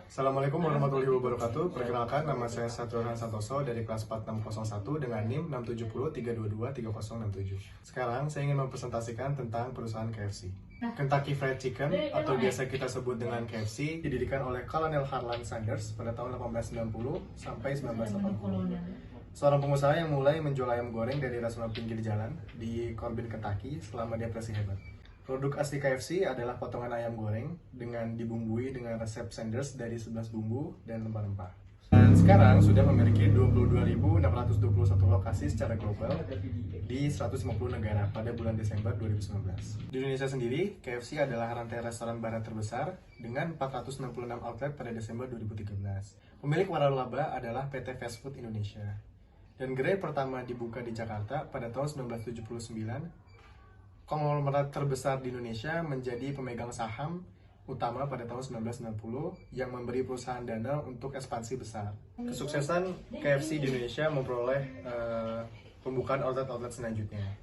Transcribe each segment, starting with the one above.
Assalamualaikum warahmatullahi wabarakatuh. Perkenalkan, nama saya Satriwan Santoso dari kelas 4601 dengan NIM 670-322-3067. Sekarang saya ingin mempresentasikan tentang perusahaan KFC. Kentucky Fried Chicken atau biasa kita sebut dengan KFC didirikan oleh Colonel Harlan Sanders pada tahun 1890 sampai 1980. Seorang pengusaha yang mulai menjual ayam goreng dari restoran pinggir jalan di Corbin, Kentucky selama dia masih hebat. Produk asli KFC adalah potongan ayam goreng dengan dibumbui dengan resep Sanders dari 11 bumbu dan rempah-rempah. Dan sekarang sudah memiliki 22.621 lokasi secara global di 150 negara pada bulan Desember 2019. Di Indonesia sendiri, KFC adalah rantai restoran barat terbesar dengan 466 outlet pada Desember 2013. Pemilik waralaba adalah PT Fast Food Indonesia. Dan gerai pertama dibuka di Jakarta pada tahun 1979. Konglomerat terbesar di Indonesia menjadi pemegang saham utama pada tahun 1990 yang memberi perusahaan dana untuk ekspansi besar. Kesuksesan KFC di Indonesia memperoleh pembukaan outlet-outlet selanjutnya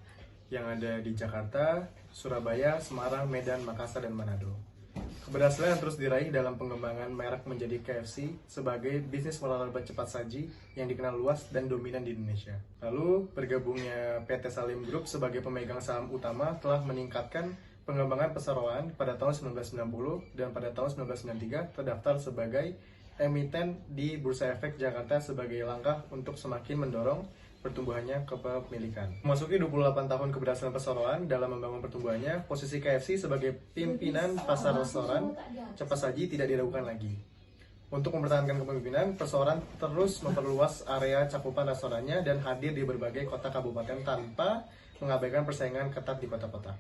yang ada di Jakarta, Surabaya, Semarang, Medan, Makassar, dan Manado. Keberhasilan yang terus diraih dalam pengembangan merek menjadi KFC sebagai bisnis waralaba cepat saji yang dikenal luas dan dominan di Indonesia. Lalu, bergabungnya PT Salim Group sebagai pemegang saham utama telah meningkatkan pengembangan perseroan pada tahun 1990 dan pada tahun 1993 terdaftar sebagai emiten di Bursa Efek Jakarta sebagai langkah untuk semakin mendorong pertumbuhannya kepemilikan. Memasuki 28 tahun keberhasilan perseroan dalam membangun pertumbuhannya, posisi KFC sebagai pimpinan pasar restoran cepat saji tidak diragukan lagi. Untuk mempertahankan kepemimpinan, perseroan terus memperluas area cakupan restorannya dan hadir di berbagai kota kabupaten tanpa mengabaikan persaingan ketat di kota-kota.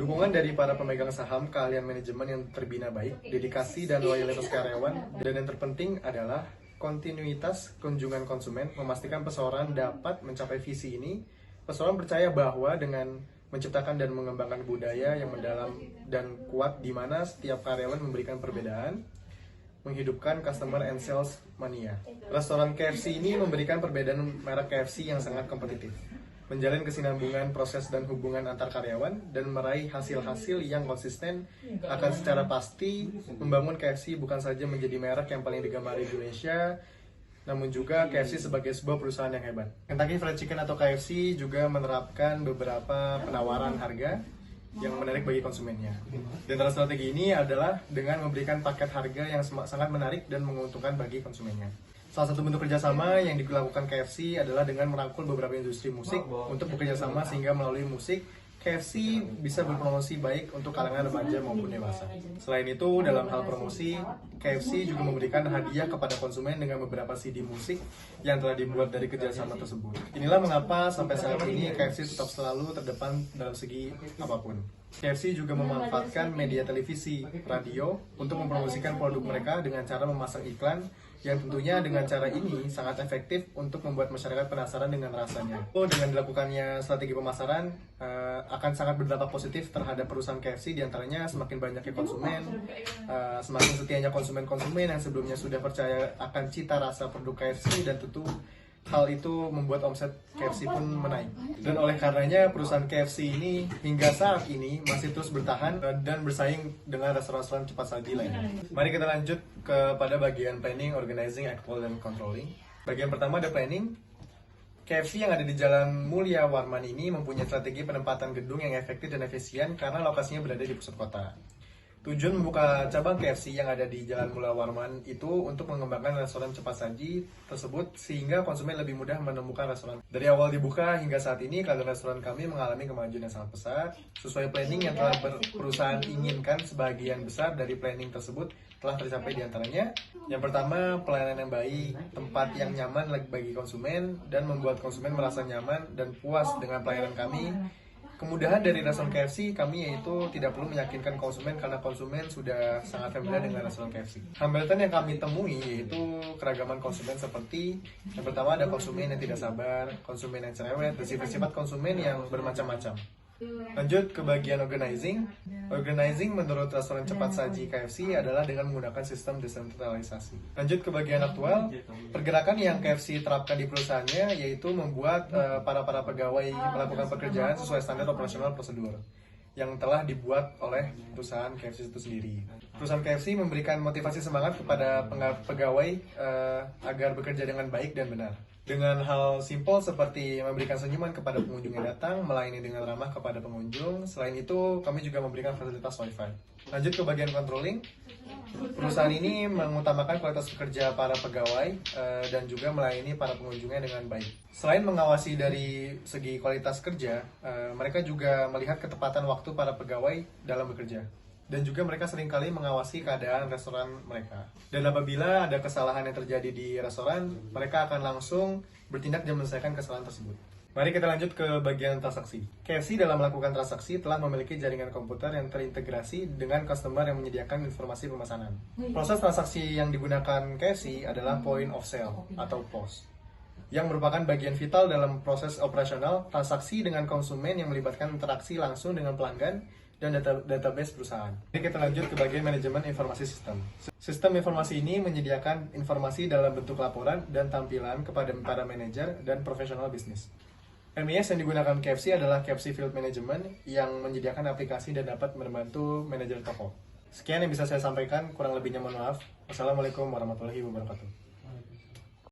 Dukungan dari para pemegang saham, keahlian manajemen yang terbina baik, dedikasi dan loyalitas karyawan, dan yang terpenting adalah kontinuitas kunjungan konsumen memastikan perseroan dapat mencapai visi ini. Perseroan percaya bahwa dengan menciptakan dan mengembangkan budaya yang mendalam dan kuat di mana setiap karyawan memberikan perbedaan, menghidupkan customer and sales mania. Restoran KFC ini memberikan perbedaan merek KFC yang sangat kompetitif, menjalin kesinambungan proses dan hubungan antar karyawan, dan meraih hasil-hasil yang konsisten akan secara pasti membangun KFC bukan saja menjadi merek yang paling digemari di Indonesia, namun juga KFC sebagai sebuah perusahaan yang hebat. Kentucky Fried Chicken atau KFC juga menerapkan beberapa penawaran harga yang menarik bagi konsumennya. Dan antara strategi ini adalah dengan memberikan paket harga yang sangat menarik dan menguntungkan bagi konsumennya. Salah satu bentuk kerjasama yang dilakukan KFC adalah dengan merangkul beberapa industri musik untuk bekerjasama sehingga melalui musik, KFC bisa berpromosi baik untuk kalangan remaja maupun dewasa. Selain itu, dalam hal promosi, KFC juga memberikan hadiah kepada konsumen dengan beberapa CD musik yang telah dibuat dari kerjasama tersebut. Inilah mengapa sampai saat ini KFC tetap selalu terdepan dalam segi apapun. KFC juga memanfaatkan media televisi, radio untuk mempromosikan produk mereka dengan cara memasang iklan yang tentunya dengan cara ini sangat efektif untuk membuat masyarakat penasaran dengan rasanya. Dengan dilakukannya strategi pemasaran akan sangat berdampak positif terhadap perusahaan KFC, diantaranya semakin banyaknya konsumen, semakin setianya konsumen-konsumen yang sebelumnya sudah percaya akan cita rasa produk KFC, dan tentu hal itu membuat omset KFC pun menaik. Dan oleh karenanya perusahaan KFC ini hingga saat ini masih terus bertahan dan bersaing dengan restoran-restoran cepat saji lainnya. Mari kita lanjut kepada bagian planning, organizing, actual, dan controlling. Bagian pertama ada planning. KFC yang ada di Jalan Mulia Warman ini mempunyai strategi penempatan gedung yang efektif dan efisien karena lokasinya berada di pusat kota. Tujuan membuka cabang KFC yang ada di Jalan Mulia Warman itu untuk mengembangkan restoran cepat saji tersebut sehingga konsumen lebih mudah menemukan restoran. Dari awal dibuka hingga saat ini, kehadiran restoran kami mengalami kemajuan yang sangat pesat. Sesuai planning yang telah perusahaan inginkan, sebagian besar dari planning tersebut telah tercapai, diantaranya yang pertama, pelayanan yang baik, tempat yang nyaman bagi konsumen dan membuat konsumen merasa nyaman dan puas dengan pelayanan kami. Kemudahan dari restoran KFC kami yaitu tidak perlu meyakinkan konsumen karena konsumen sudah sangat familiar dengan restoran KFC. Hambatan yang kami temui yaitu keragaman konsumen seperti yang pertama ada konsumen yang tidak sabar, konsumen yang cerewet, dan sifat-sifat konsumen yang bermacam-macam. Lanjut ke bagian organizing. Organizing menurut restoran cepat saji KFC adalah dengan menggunakan sistem desentralisasi. Lanjut ke bagian aktual. Pergerakan yang KFC terapkan di perusahaannya yaitu membuat para pegawai melakukan pekerjaan sesuai standar operasional prosedur. yang telah dibuat oleh perusahaan KFC itu sendiri. Perusahaan KFC memberikan motivasi semangat kepada pegawai agar bekerja dengan baik dan benar. Dengan hal simpel seperti memberikan senyuman kepada pengunjung yang datang, melayani dengan ramah kepada pengunjung. Selain itu, kami juga memberikan fasilitas Wi-Fi. Lanjut ke bagian controlling. Perusahaan ini mengutamakan kualitas kerja para pegawai dan juga melayani para pengunjungnya dengan baik. Selain mengawasi dari segi kualitas kerja, mereka juga melihat ketepatan waktu para pegawai dalam bekerja. Dan juga mereka seringkali mengawasi keadaan restoran mereka. Dan apabila ada kesalahan yang terjadi di restoran, mereka akan langsung bertindak dan menyelesaikan kesalahan tersebut. Mari kita lanjut ke bagian transaksi. KFC dalam melakukan transaksi telah memiliki jaringan komputer yang terintegrasi dengan customer yang menyediakan informasi pemesanan. Proses transaksi yang digunakan KFC adalah point of sale atau POS, yang merupakan bagian vital dalam proses operasional transaksi dengan konsumen yang melibatkan interaksi langsung dengan pelanggan dan database perusahaan. Jadi kita lanjut ke bagian manajemen informasi sistem. Sistem informasi ini menyediakan informasi dalam bentuk laporan dan tampilan kepada para manajer dan profesional bisnis. MES yang digunakan KFC adalah KFC Field Management yang menyediakan aplikasi dan dapat membantu manajer toko. Sekian yang bisa saya sampaikan, kurang lebihnya mohon maaf. Wassalamualaikum warahmatullahi wabarakatuh.